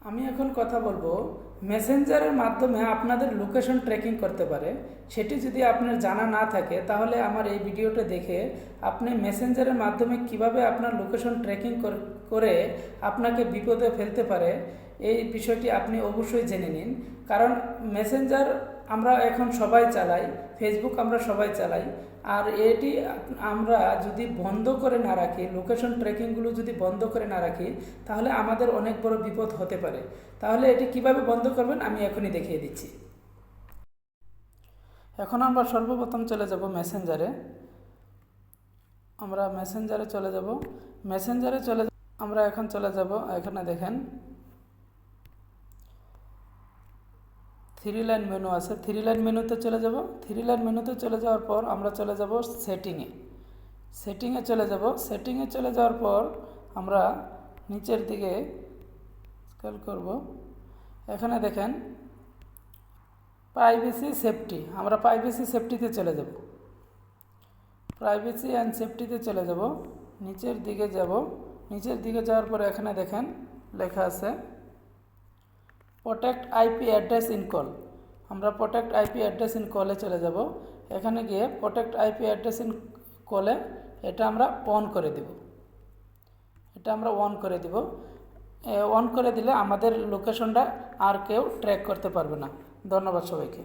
আমি এখন কথা বলবো মেসেঞ্জারের মাধ্যমে আপনাদের লোকেশন ট্র্যাকিং করতে পারে। সেটি যদি আপনার জানা না থাকে তাহলে আমার এই ভিডিওটা দেখে আপনি মেসেঞ্জারের মাধ্যমে কিভাবে আপনার লোকেশন ট্র্যাকিং করে আপনাকে বিপদে ফেলতে পারে এই বিষয়টি আপনি অবশ্যই জেনে নিন। কারণ মেসেঞ্জার আমরা এখন সবাই চালাই, ফেসবুক আমরা সবাই চালাই, আর এটি আমরা যদি বন্ধ করে না রাখি, লোকেশন ট্র্যাকিংগুলো যদি বন্ধ করে না রাখি তাহলে আমাদের অনেক বড় বিপদ হতে পারে। তাহলে এটি কিভাবে বন্ধ করবেন আমি এখনই দেখিয়ে দিচ্ছি। এখন আমরা সর্বপ্রথম চলে যাব মেসেঞ্জারে। আমরা মেসেঞ্জারে চলে যাব। আমরা এখন চলে যাব, এখানে দেখেন 3 লাইন মেনু আছে। 3 লাইন মেনুতে চলে যাব। 3 লাইন মেনুতে চলে যাওয়ার পর আমরা চলে যাব সেটিংয়ে চলে যাব। সেটিংয়ে চলে যাওয়ার পর আমরা নিচের দিকে স্ক্রল করব। এখানে দেখেন প্রাইভেসি সেফটি, আমরা প্রাইভেসি সেফটিতে চলে যাব। প্রাইভেসি অ্যান্ড সেফটিতে চলে যাব। নিচের দিকে যাব। নিচের দিকে যাওয়ার পর এখানে দেখেন লেখা আছে protect IP address in call. আমরা প্রোটেক্ট আইপি অ্যাড্রেস ইন কলে চলে যাব। এখানে গিয়ে প্রোটেক্ট আইপি অ্যাড্রেস ইন কলে এটা আমরা অন করে দেব। অন করে দিলে আমাদের লোকেশনটা আর কেউ ট্র্যাক করতে পারবে না। ধন্যবাদ সবাইকে।